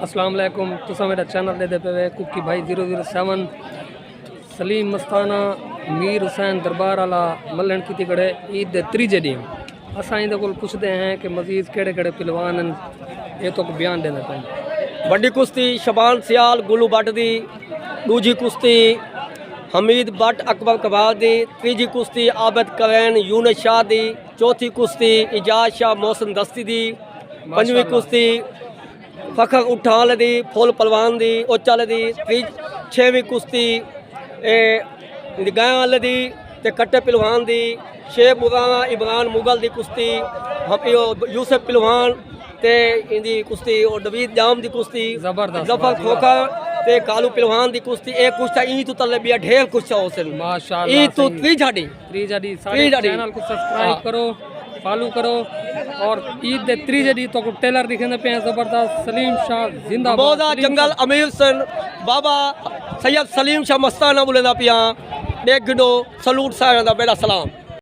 अस्सलाम वालेकुम। तुसा मेरा चैनल दे पे कुकी भाई 007 सलीम मस्ताना मीर हुसैन दरबार वाला मल्लन की कड़े ईद दे त्रीजे दिन असा इंदे कोल पुछते हैं कि मजीद केड़े केड़े पहलवान ये तो बयान देना पें। बड़ी कुश्ती शबान सियाल गुलू भट्ट दी, दूजी कुश्ती हमीद भट्ट अकबर कबाल दी, तीजी कुश्ती आबिद कवैन यूनिस शाह दी, चौथी कुश्ती इजाज शाह मोहसिन दस्ती दी, पंजवीं कुश्ती फखर उठाल दी, फुल पलवान दी ओचल दी, छेवीं कुश्ती गायल दी ते कट्टे पहलवान दी, शेख मुराना इमरान मुगल दी कुश्ती यूसुफ पहलवान ते इंदी कुश्ती और नवीद जाम दी कुश्ती जबरदस्त जफर खोखर ते कालू पहलवान दी कुश्ती एक कुश्ता ई तो तले बिया ढेर कुश्ता होसन माशाअल्लाह। ई तो त्रीजाडी चैनल को सब्सक्राइब करो, फॉलो करो और ईद दे त्रीजे दी तो टेलर दिखने पे जबरदस्त सलीम शाह जिंदाबाद। मौदा जंगल अमीर सन बाबा सैयद सलीम शाह मस्ताना बुलेंदा पिया देख गिडो सलूट सारा दा बेड़ा सलाम।